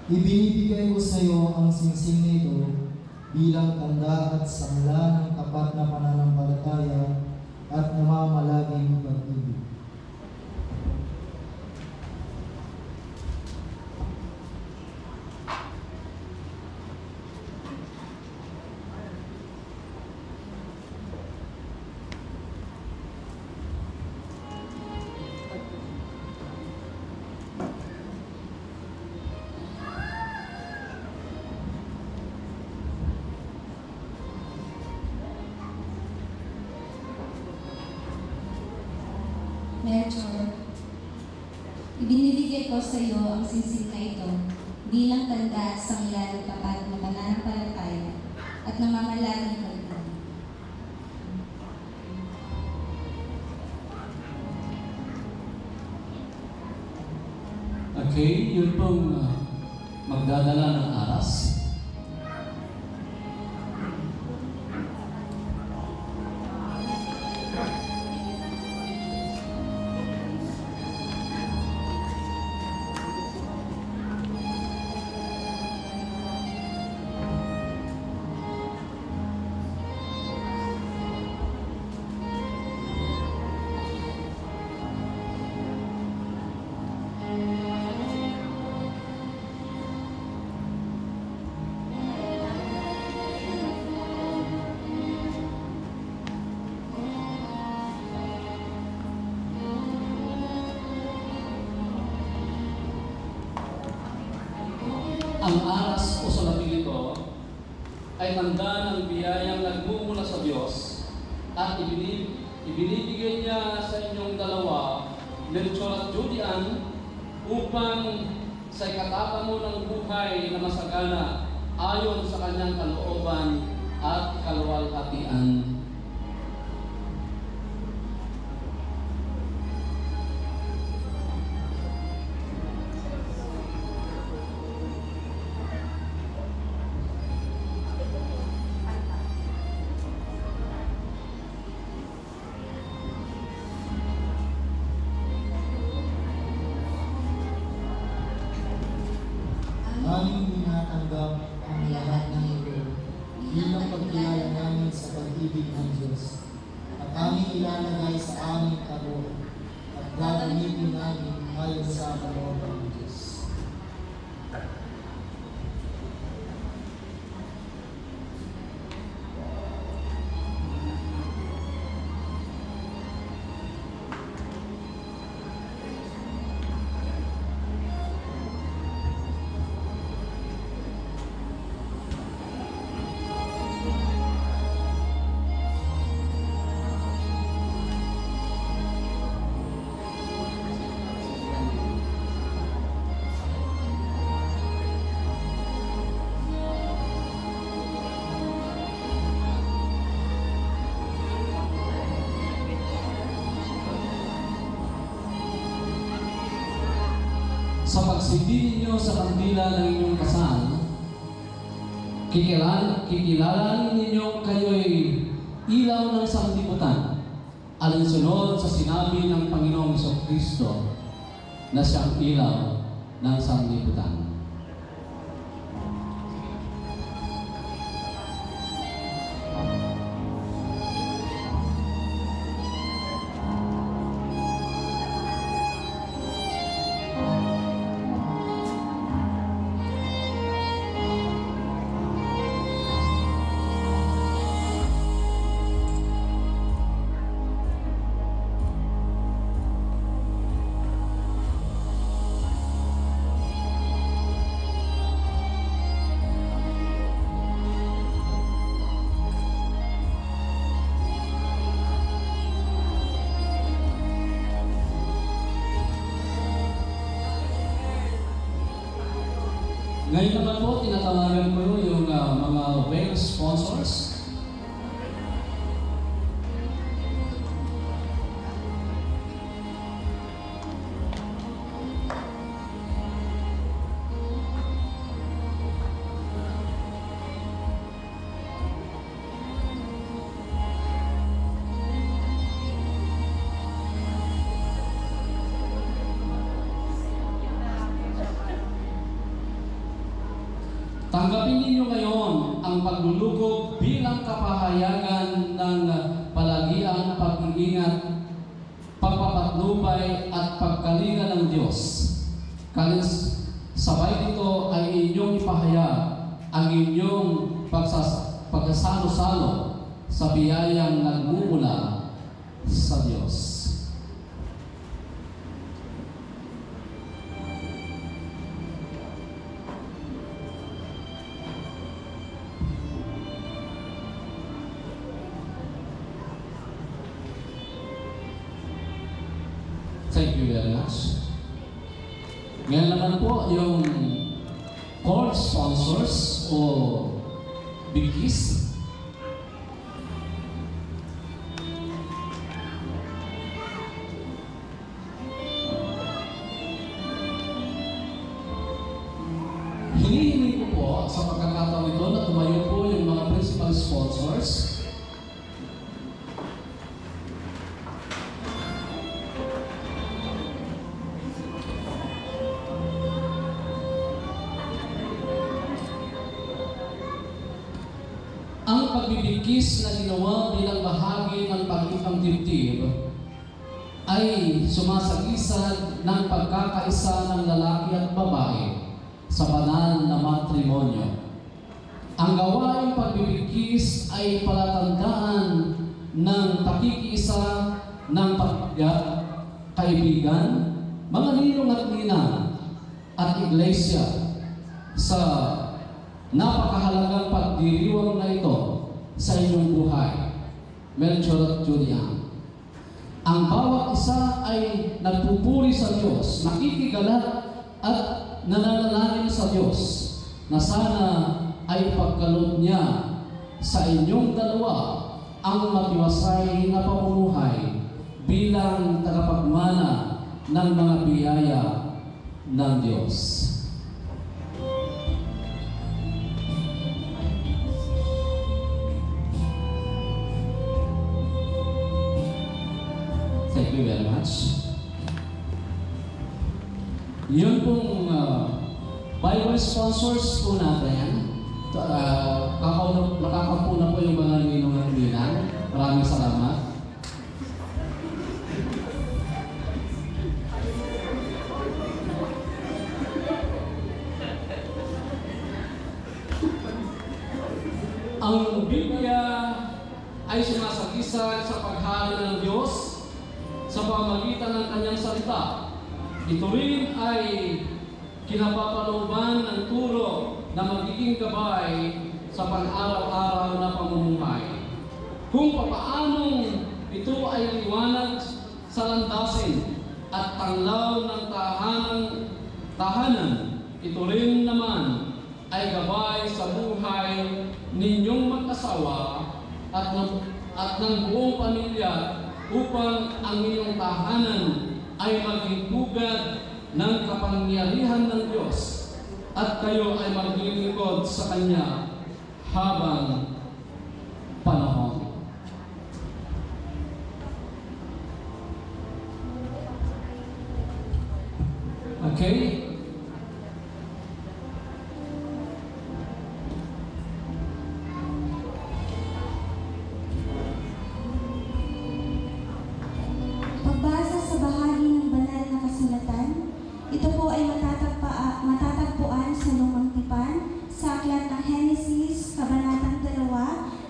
Ibinibigay ko sa iyo ang singsing nito bilang tanda at sangla ng tapat na pananampalataya at namamalaging pag-ibig. Melchor, ibinibigay ko sa iyo ang singsing na ito bilang tanda at sangla ng tapat na pananampalataya at namamalaging pag-ibig. Okay, yun pong magdadala ng aras. Ang aras o salaping ito ay tanda ng biyayang nagmumula sa Diyos at ibinibigay niya sa inyong dalawa, Melchor at Julian, upang sa ikatapa mo ng buhay na masagana ayon sa kanyang kalooban at kaluwalhatian. Aming tinatanggap ang lahat ng ito bilang pagkilala namin sa pag-ibig ng Diyos at aming ilalagay sa aming kabuhay at gagamitin namin ayon sa kalooban ng Diyos. Sa pagsindi ninyo sa kandila ng inyong kasal, kikilalanin ninyo kayo'y ilaw ng sanglibutan, alinsunod sa sinabi ng Panginoong Jesucristo na siyang ilaw ng sanglibutan. Ngayon naman po, tinatawagan ko yung mga veil sponsors. Tanggapin ninyo ngayon ang paglulukog bilang kapahayagan ng palagiang pag-iingat, pagpapatnubay at pagkalinga ng Diyos. Sabay dito ay inyong ipahayag ang inyong pagsasalo-salo sa biyayang nagmumula sa Diyos. Thank you very much. Ngayon naman po yung core sponsors o bigis. Hinihingi ko po sa pagkakataon ito na tumayo po yung mga principal sponsors. Ang pagbibigkis na ginawa bilang bahagi ng pag-ibang dibdib ay sumasagisag ng pagkakaisa ng lalaki at babae sa banal na matrimonyo. Ang gawaing pagbibigkis ay palatandaan ng pakikiisa ng kaibigan, mga ninong at ninang at iglesia sa napakahalagang pagdiriwang na ito sa inyong buhay. Melchor at Julian. Ang bawat isa ay nagpupuri sa Diyos, nakikigalat at nananalangin sa Diyos na sana ay pagkaloob niya sa inyong dalawa ang matiwasay na pamumuhay bilang tagapagmana ng mga biyaya ng Diyos. Thank you very much. Yun pong Bible sponsors po natin. Nakakapuna po yung mga ninong at ninang. Maraming salamat. Ang Biblia ay sumasagisag sa paghahari ng Diyos sa pamamagitan ng kanyang salita. Ito rin ay kinapapalooban ng turo na magiging gabay sa pang-araw-araw na pamumuhay. Kung papaanong ito ay liwanag sa landasin at tanglaw ng tahanan, ito rin naman ay gabay sa buhay ninyong mag-asawa at ng buong pamilya upang ang inyong tahanan ay maging tugad ng kapangyarihan ng Diyos at kayo ay maglilingkod sa Kanya habang panahon. Okay? Pagbasa sa bahagi ng banal na kasulatan, ito po ay matatagpuan sa Lumang Tipan, sa aklat ng Henesis, Kabanatang 2,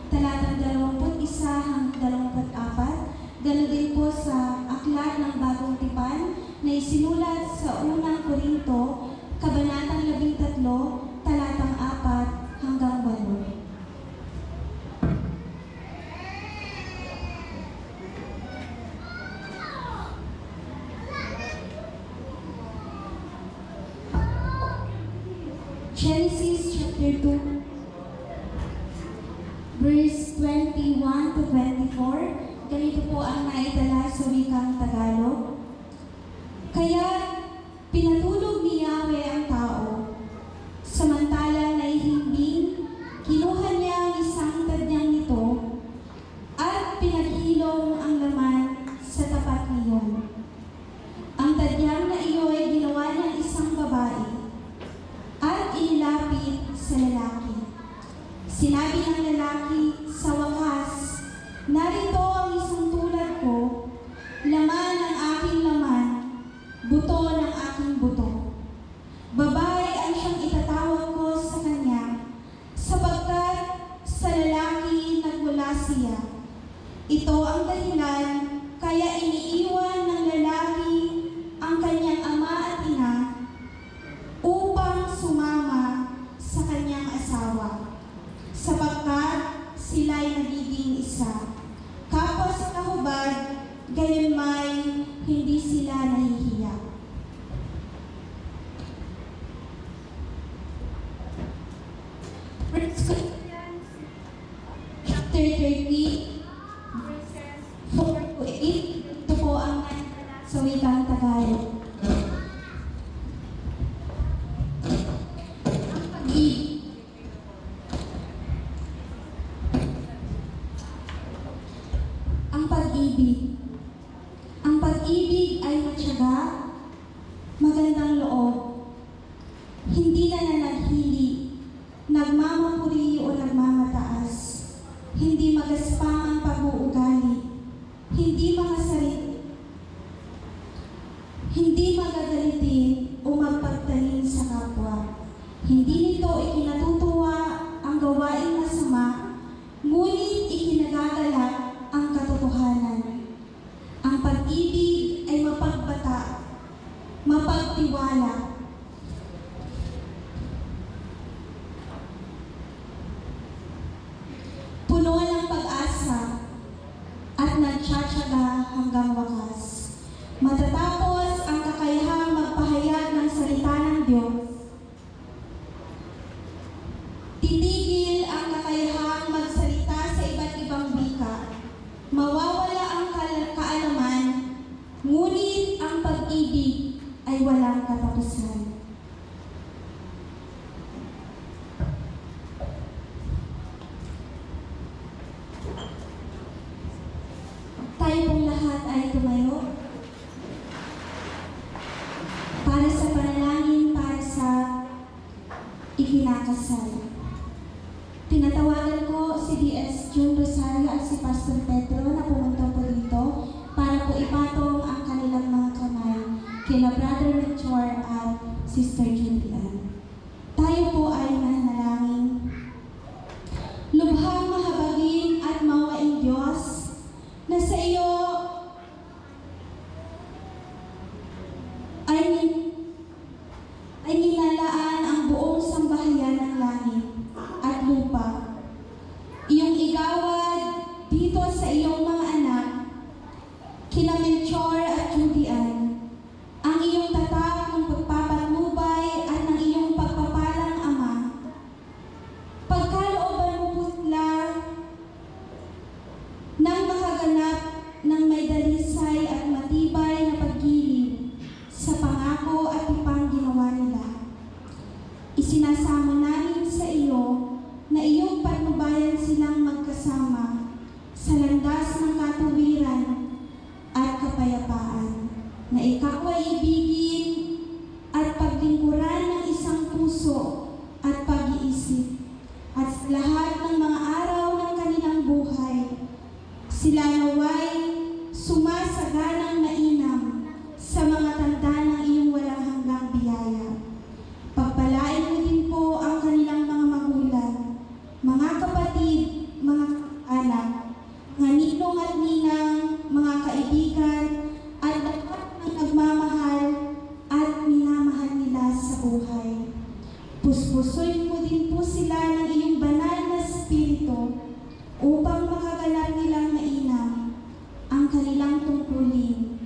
talatang 21 hanggang 24, ganoon din po sa aklat ng Bagong Tipan na isinulat sa Unang Korinto, Kabanatang 13, talatang 4 hanggang 8. Genesis chapter 2, verse 21 to 24. Ganito po ang naitala sa wikang Tagalog. Kaya pinatulog ni Yahweh ang tao. Samantalang naihimbing, kinuha niya ang isang tadyang nito at pinaghilom ang laman sa tapat niyon. Ang tadyang na iyo ay ginawa ng isang babae at inilapit sa lalaki. Sinabi ng lalaki, sa wakas, narito ang isang tulad ko, laman ng aking laman, buto ng aking buto. Babae ang siyang itatawag ko sa kanya, sapagkat sa lalaki nagmula siya. Ito ang dahilan kaya iniiwan ng lalaki ang kanyang ama at ina upang sumama sa kanyang asawa, sapagkat sila'y nagiging isa. Kapwa sa kahubad, gayon may hindi sila nahihiya. First Corinthians chapter 30, verses 4 to 8. Ito po ang sa wikang Tagalog. Ang pag-ibig. Ang pag-ibig ay matyaga, magandang loob, hindi nananahili, nagmamapuri o nagmamataas, hindi magaspang ang pag-uugali, hindi makasarit, hindi magagalitin o magpagtanim sa kapwa. Hindi nito ikinatutuwa ang gawaing masama, ngunit ikinagagalak ang katotohanan. Ang pag-ibig ay mapagbata, mapagtiwala, puno ng pag-asa, at nagtsatsaga hanggang wakas. Matatapos ang kakayahang magpahayag ng salita ng Diyos, titigil ang kakayahang magsalita sa iba't ibang wika. Mawawala ang kaalaman, ngunit ang pag-ibig ay walang katapusan. Tayo pong lahat ay tumayo para sa panalangin para sa ikinakasal. Tinatawagan ko si D.S. June Rosario at si Pastor Pedro na pumunta po dito para po ipatong ang kanilang mga kamay kina Brother Melchor at Sister Julian. Tayo po ay manalangin. Lubhang mahabagin at mawaing Diyos na sa iyo ay nilalaan ang buong sambahayan ng langit at lupa. Iyong igawad dito sa iyong mga anak, kina Melchor at Julian, ang iyong tatak ng pagpapatnubay at ng iyong pagpapalang Ama. Pagkalooban mo po sila nang makaganap ng may dalisay at matibay na paggiling sa pangako at ipang ginawa nila. Isinasamo namin sa iyo na iyong patnubayan silang magkasama sa landas ng katuwiran at kapayapaan, na ikaw ay ibigin at paglingkuran ng isang puso at pag-iisip, at sa lahat ng mga araw ng kanilang buhay, sila naway sumasaganang mainam sa mga tanda ng iyong walang hanggang biyaya. Pagpalain mo din po ang kanilang mga magulang, mga kapatid, mga anak, mga ninong at ninang, mga kaibigan, at lahat ng nagmamahal at minamahal nila sa buhay. Puspusoy mo din po sila ng iyong banal na spirito upang makaganap nilang mainam ang kanilang tungkulin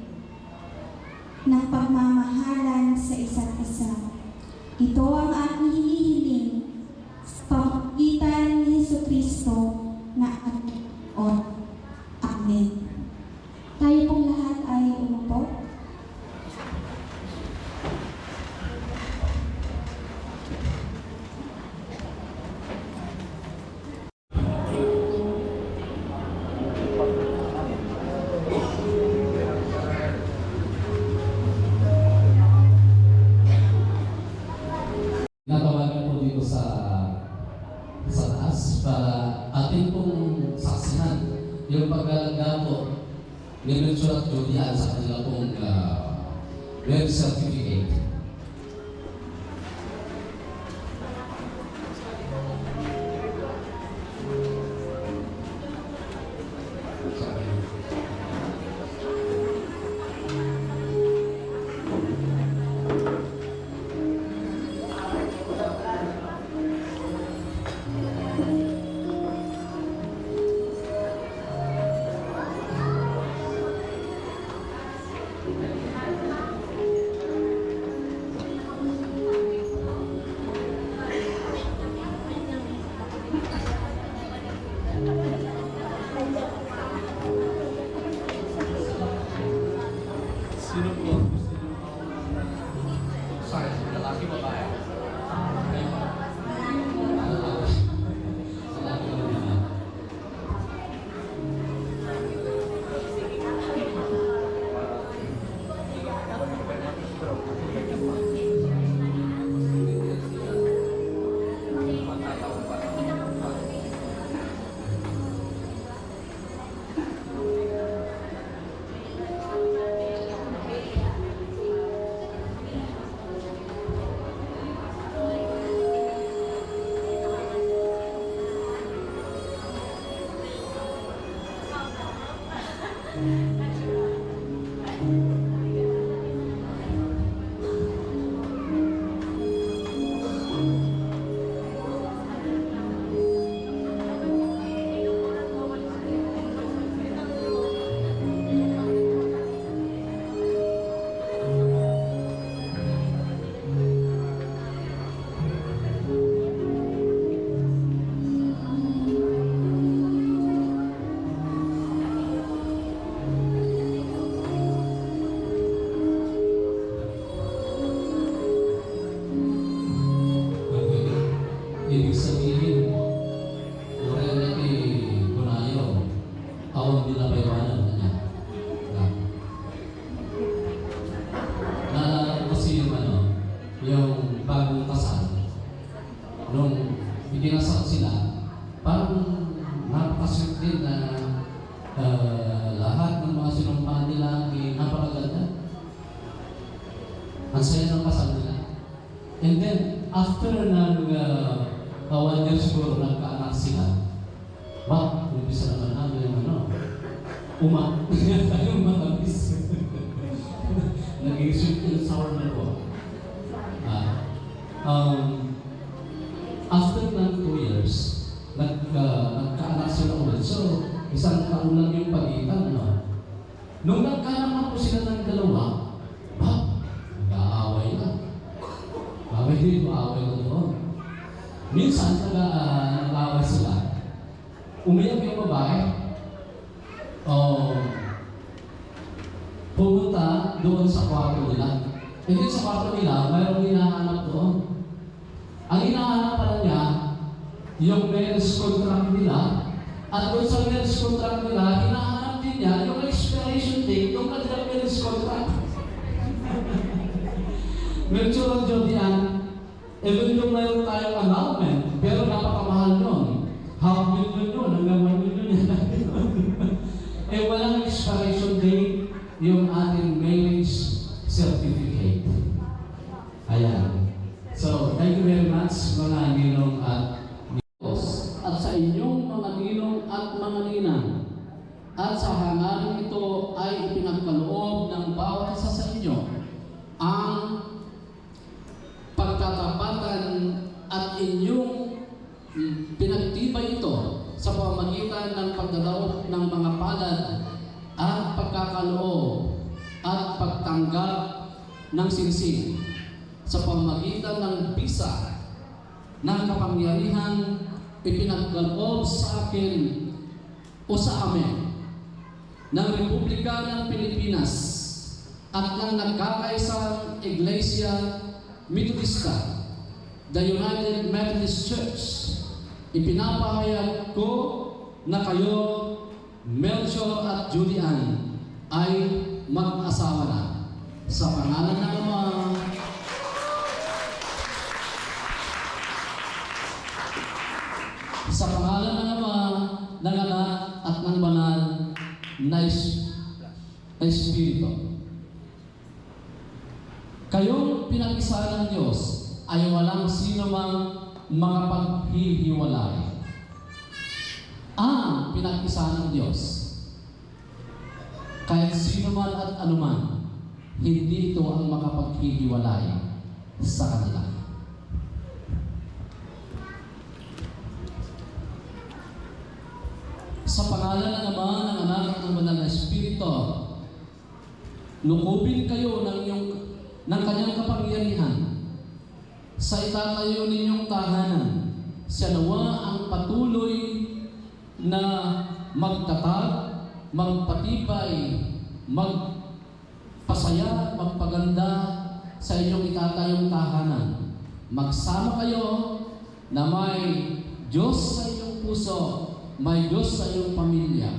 ng pagmamahalan sa isa't isa. Ito ang aking hinihiling sa pamamagitan ni Jesucristo na ating Panginoon. Amen. Tayo pong lahat ay umupo. Natawagan po dito sa taas para atin pong saksihan yung paglalagato ni Melchor at Julian sa kanila pong marriage certificate. Sino po? Sorry, lalaki ba ba? Ibig sabihin, Morena kay Bunayo, awang binabaywanan na niya. Naalala ko kasi yung bagong kasal, nung ikinasal sila, parang napakasweet din na lahat ng mga sinumpahan nila ay napakaganda. Ang saya ng kasal nila. And then, after ng 1 year siguro nagkaanak sila, umpisa naman namin tayong matamis. Naging sweet and sour na po. After ng 2 years, nagkaanak sila ulit. So, isang taon lang yung pagitan. Nung nagkaanak po sila ng dalawa, nag-aaway na. Bakit din maaway na doon? Minsan, nag-aaway sila. Umiyak yung babae. Pumunta doon sa kwarto nila. E din sa kwarto nila, mayroong hinahanap doon. Ang hinahanap pala niya, yung marriage contract nila. At doon sa marriage contract nila, hinahanap din niya yung expiration date ng kanilang marriage contract. Melchor at Julian, even though mayroon tayong annulment, pero napakamahal nun. $500,000 yun, hanggang $1 million yan. Walang expiration date yung ating marriage certificate. Ayan. So, thank you very much mga ninong at ninos. At sa inyong mga ninong at mga ninang. At sa hangaring ito ay ipinagkaloob ng bawat isa sa inyo ang pagtatapatan at inyong pinagtibay ito sa pamamagitan ng pagdadaog ng mga palad at pagkakaloob at pagtanggap ng singsing sa pamamagitan ng bisa ng kapangyarihan ipinagkaloob sa akin o sa amin ng Republika ng Pilipinas at ng nagkakaisang Iglesia Metodista, the United Methodist Church. Ipinapahayag ko na kayo, Melchor at Julian, ay mag-asawa na. Sa pangalan ng Ama, sa pangalan ng Anak at ng Banal na Espiritu. Kayong pinag-isa ng Diyos ay walang sino mang makapaghihiwalay. Ang pinag-isa ng Diyos, kahit sino man at anuman, hindi ito ang makapaghihiwalay sa kanila. Sa pangalan ng Ama, ng Anak at ng Banal na Espiritu, lukubin kayo ng kanyang kapangyarihan sa itatayo ninyong tahanan. Siya nawa ang patuloy na magtatag, magpatibay, magpasaya, magpaganda sa inyong itatayong tahanan. Magsama kayo na may Diyos sa inyong puso, may Diyos sa iyong pamilya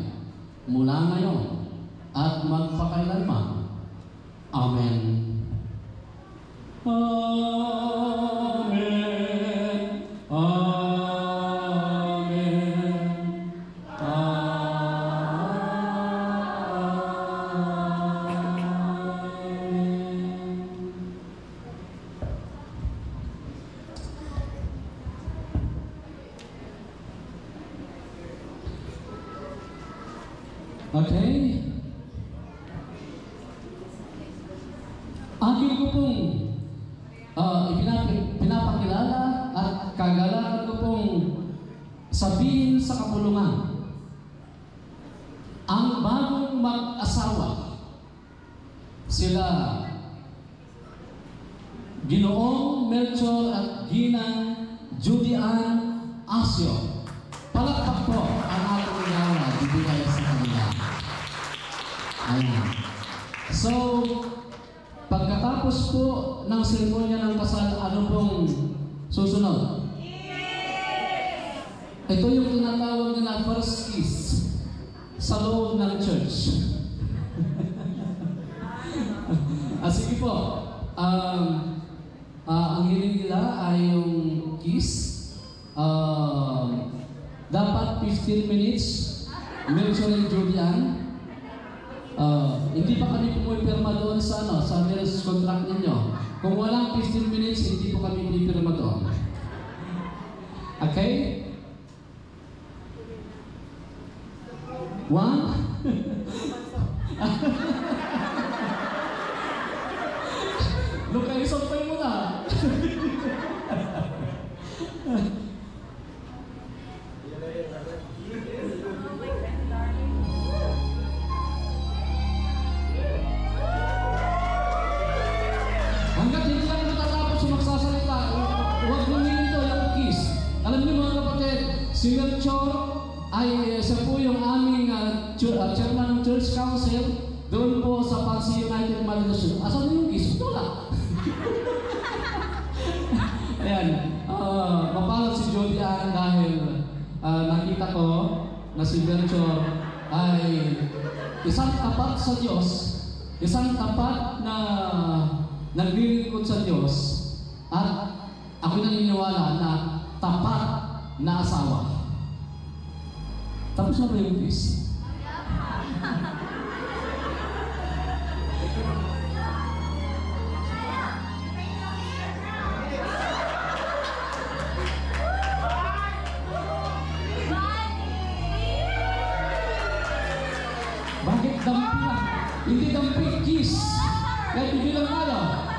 mula ngayon at magpakailanman. Amen. Amen. Amen. Okay. Akin ko pong pinapakilala at kagalakan ko pong sabihin sa kapulungan ang bagong mag-asawa. Sila Ginoong Melchor at Ginang Judy Ann Asio. Palakpak po ang ating igawa bibigay sa kanila. Ayan. So, pagkatapos po ng seremonya ng kasal, ano pong susunod? Yes! Ito yung tinatawag na first kiss sa loob ng church. Sige po. Ang hiling nila ay yung kiss. Dapat 15 minutes. Melchor and Julian. Hindi pa kami pumipirma doon sa marriage contract ninyo. Kung walang 15 minutes, hindi po kami pumipirma doon. Okay? 1? Look, ay sampay mo na. Hanggat hindi lang natatapos magsasalita, huwag mo nilito yung kiss. Alam niyo mga kapatid, si Melchor ay siya po yung aming chairman ng Church Council doon po sa Pansi United Malaysia. Asan yung kiss? Ito lang. Ayan, mapalad si Jody Ann dahil nakita ko na si Melchor ay isang tapat sa Diyos, isang tapat na naglilingkod sa Diyos, at ako naniniwala na tapat na asawa. Tapos na ba yung kiss? Bakit dampi lang? Hindi dampi, kiss. Kahit hindi lang tayo.